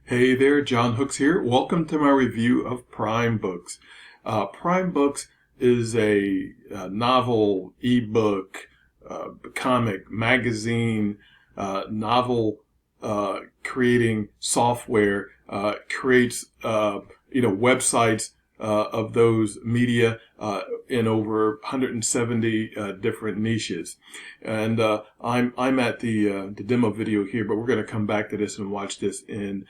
Hey there, John-Hooks here. Welcome to my review of PrimeBooks. PrimeBooks is a novel, ebook, comic, magazine, novel creating software, creates websites of those media in over 170 different niches. And I'm at the demo video here, but we're going to come back to this and watch this in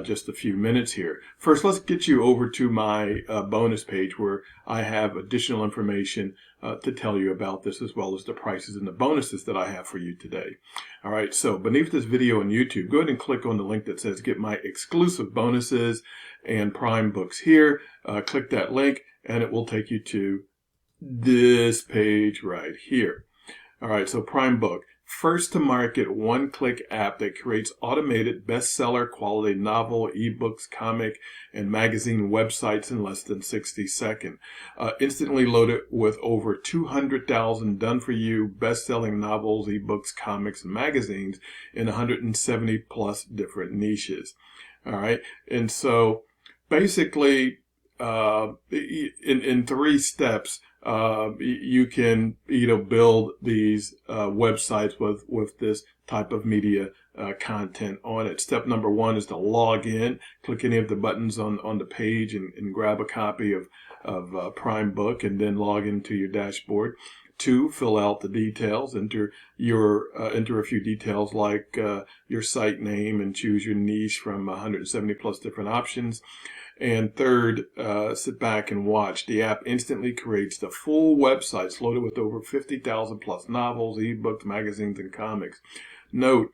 just a few minutes here. First, let's get you over to my bonus page where I have additional information to tell you about this, as well as the prices and the bonuses that I have for you today. All right, so beneath this video on YouTube, go ahead and click on the link that says get my exclusive bonuses and PrimeBooks here. Click that link and it will take you to this page right here. All right, so PrimeBook, first to market one-click app that creates automated bestseller quality novel, ebooks, comic, and magazine websites in less than 60 seconds. Instantly loaded with over 200,000 done-for-you best-selling novels, ebooks, comics, and magazines in 170 plus different niches. All right, and so basically in 3 steps, you can build these websites with this type of media content on it. Step number 1 is to log in. Click any of the buttons on the page and grab a copy of PrimeBook, and then log into your dashboard. 2, fill out the details. Enter a few details like your site name and choose your niche from 170 plus different options. And 3rd, sit back and watch. The app instantly creates the full websites loaded with over 50,000 plus novels, ebooks, magazines, and comics. Note,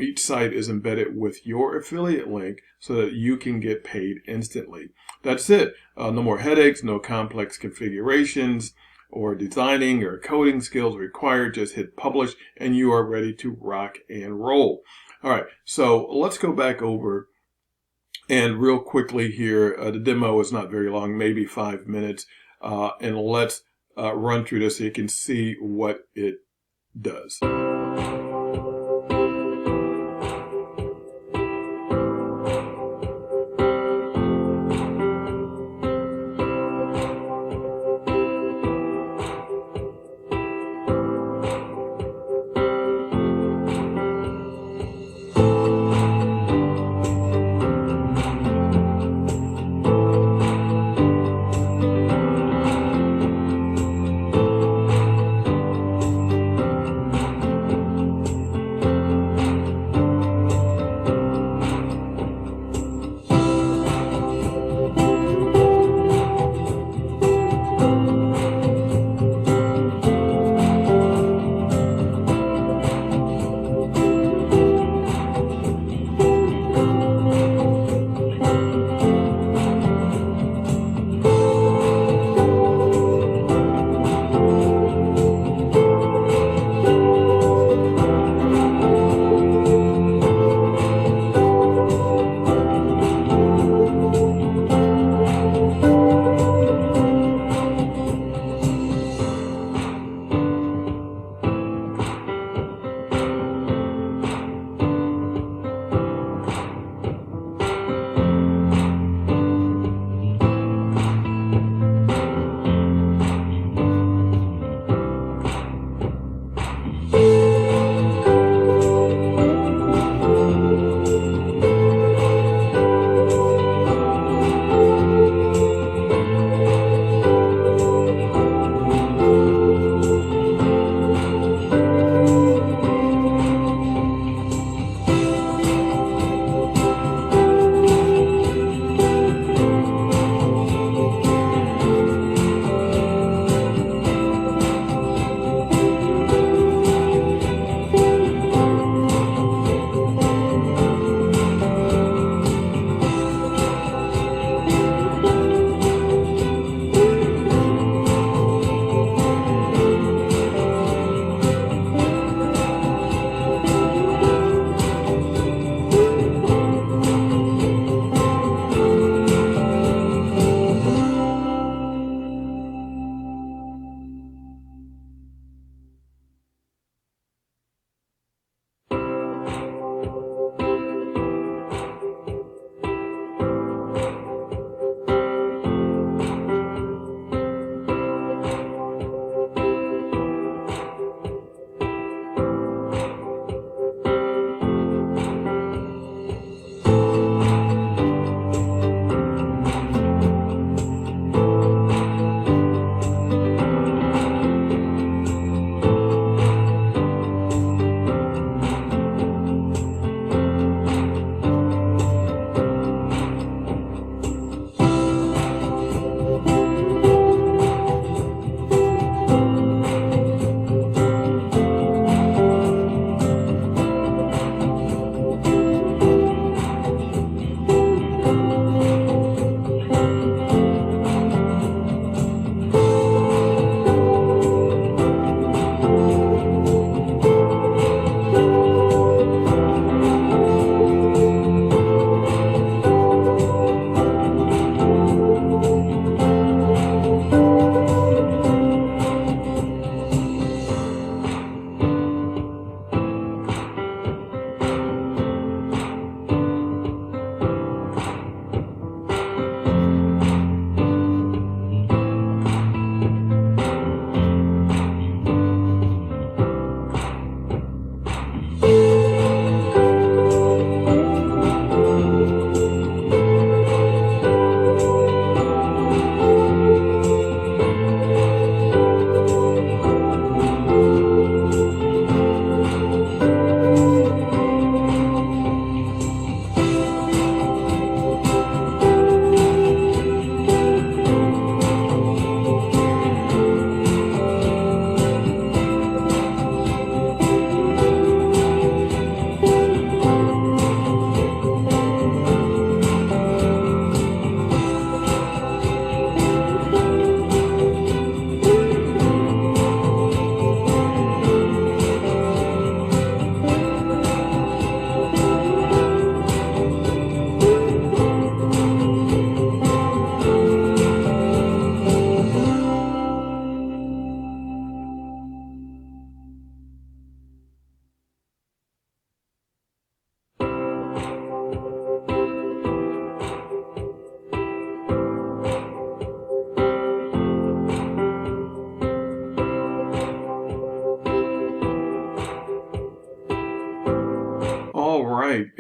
each site is embedded with your affiliate link so that you can get paid instantly. That's it. No more headaches, no complex configurations or designing or coding skills required. Just hit publish and you are ready to rock and roll. All right, so let's go back over. And real quickly here, the demo is not very long, maybe 5 minutes. And let's run through this so you can see what it does.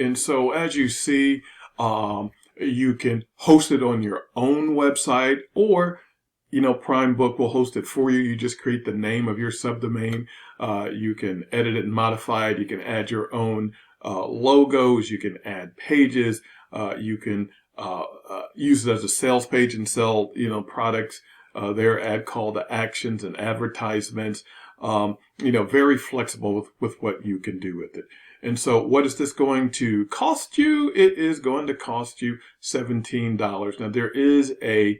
And so as you see, you can host it on your own website, or PrimeBook will host it for you. You just create the name of your subdomain. You can edit it and modify it. You can add your own logos. You can add pages. You can use it as a sales page and sell, products. There, add call to actions and advertisements. Very flexible with what you can do with it. And so what is this going to cost you? It is going to cost you $17. Now, there is a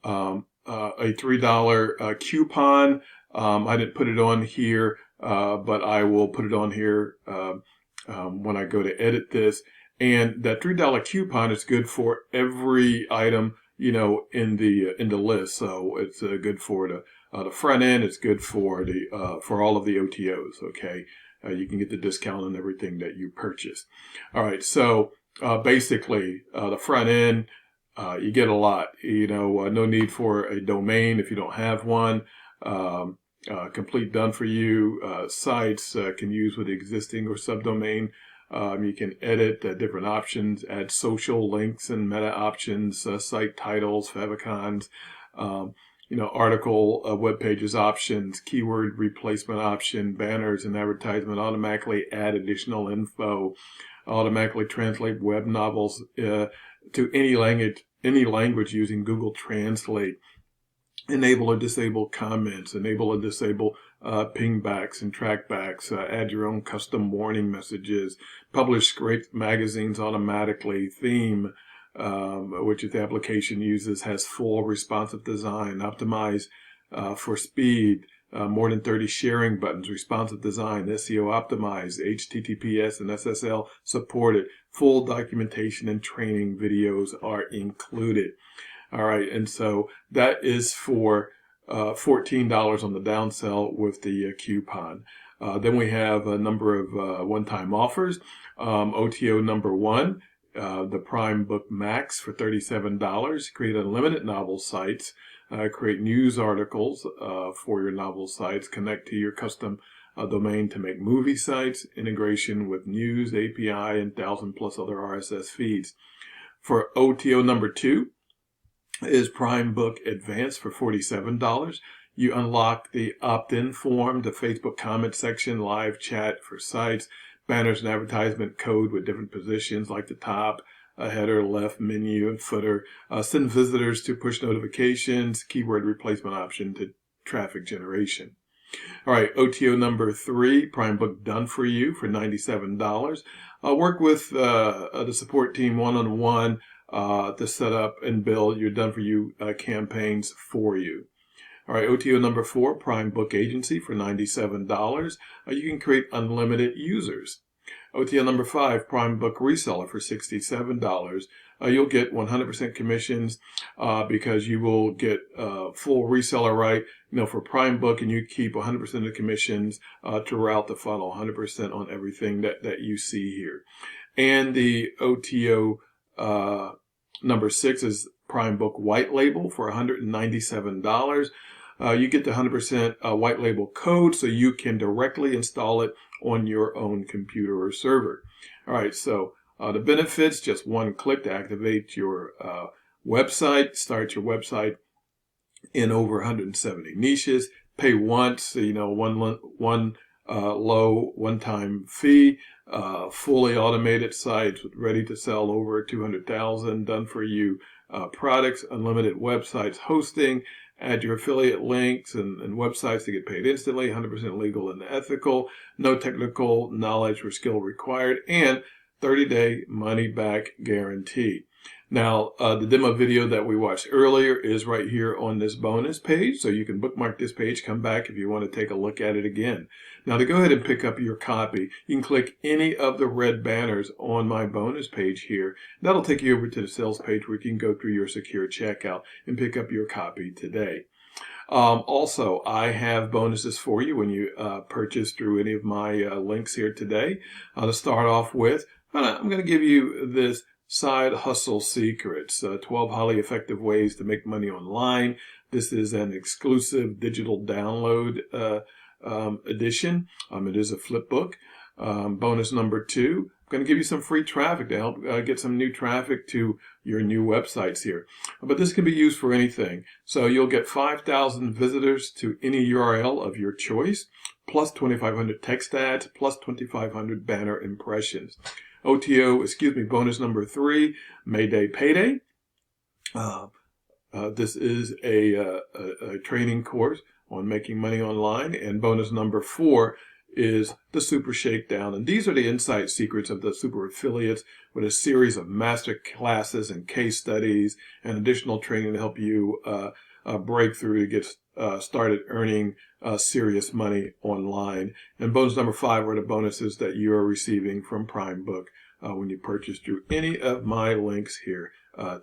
$3 coupon. I didn't put it on here, but I will put it on here when I go to edit this. And that $3 coupon is good for every item, in the list. So it's good for the front end. It's good for for all of the OTOs. Okay, you can get the discount on everything that you purchase. All right, so basically the front end. You get a lot, no need for a domain if you don't have one. Complete done for you sites can use with existing or subdomain. You can edit different options, add social links and meta options, site titles, favicons, article, web pages options, keyword replacement option, banners and advertisement, automatically add additional info, automatically translate web novels to any language using Google Translate, enable or disable comments, enable or disable pingbacks and trackbacks, add your own custom warning messages, publish scraped magazines automatically, theme, which the application uses, has full responsive design, optimize for speed, more than 30 sharing buttons, responsive design, SEO optimized, HTTPS and SSL supported, full documentation and training videos are included. All right, and so that is for $14 on the downsell with the coupon. Then we have a number of one-time offers. OTO number one, the PrimeBook Max for $37. Create unlimited novel sites. Create news articles for your novel sites. Connect to your custom domain to make movie sites. Integration with news API and 1,000+ other RSS feeds. For OTO number two is PrimeBook Advanced for $47. You unlock the opt-in form, the Facebook comment section, live chat for sites, banners and advertisement code with different positions like the top, header, left, menu, and footer. Send visitors to push notifications, keyword replacement option to traffic generation. All right, OTO number three, PrimeBook Done For You for $97. Work with the support team one-on-one to set up and build your Done For You campaigns for you. All right, OTO number four, PrimeBook Agency for $97. You can create unlimited users. OTO number five, PrimeBook Reseller for $67. You'll get 100% commissions because you will get full reseller right, for PrimeBook, and you keep 100% of the commissions throughout the funnel, 100% on everything that you see here. And the OTO number six is PrimeBook White Label for $197. You get the 100% white label code so you can directly install it on your own computer or server. All right, so the benefits, just one click to activate your website, start your website in over 170 niches, pay once, one low one-time fee, fully automated sites ready to sell over 200,000 done for you products, unlimited websites hosting, add your affiliate links and websites to get paid instantly, 100% legal and ethical, no technical knowledge or skill required, and 30-day money-back guarantee. Now, the demo video that we watched earlier is right here on this bonus page, so you can bookmark this page, come back if you want to take a look at it again. Now, to go ahead and pick up your copy, you can click any of the red banners on my bonus page here. That'll take you over to the sales page where you can go through your secure checkout and pick up your copy today. Also, I have bonuses for you when you purchase through any of my links here today. To start off with, I'm going to give you this Side Hustle Secrets, 12 highly effective ways to make money online. This is an exclusive digital download edition. It is a flip book. Bonus number two, going to give you some free traffic to help get some new traffic to your new websites here. But this can be used for anything. So you'll get 5,000 visitors to any URL of your choice, plus 2,500 text ads, plus 2,500 banner impressions. bonus number 3, Mayday Payday. This is a training course on making money online, and bonus number 4 is the Super Shakedown. And these are the inside secrets of the super affiliates, with a series of master classes and case studies and additional training to help you break through to get started earning serious money online. And bonus number 5 are the bonuses that you are receiving from PrimeBook when you purchase through any of my links here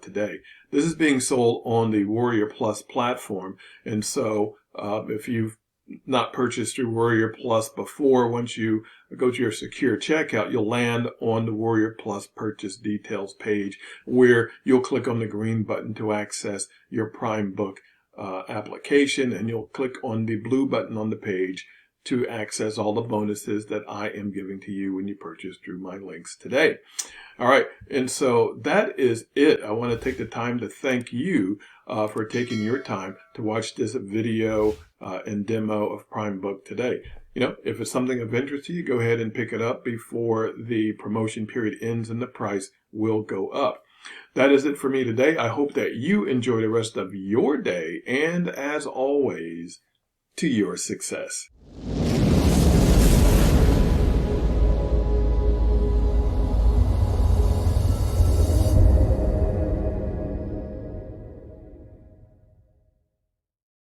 today. This is being sold on the Warrior Plus platform, and so if you've not purchased through Warrior Plus before, once you go to your secure checkout, you'll land on the Warrior Plus purchase details page, where you'll click on the green button to access your PrimeBook application, and you'll click on the blue button on the page to access all the bonuses that I am giving to you when you purchase through my links today. All right, and so that is it. I want to take the time to thank you for taking your time to watch this video and demo of PrimeBook today. You know, if it's something of interest to you, go ahead and pick it up before the promotion period ends and the price will go up. That is it for me today. I hope that you enjoy the rest of your day, and as always, to your success.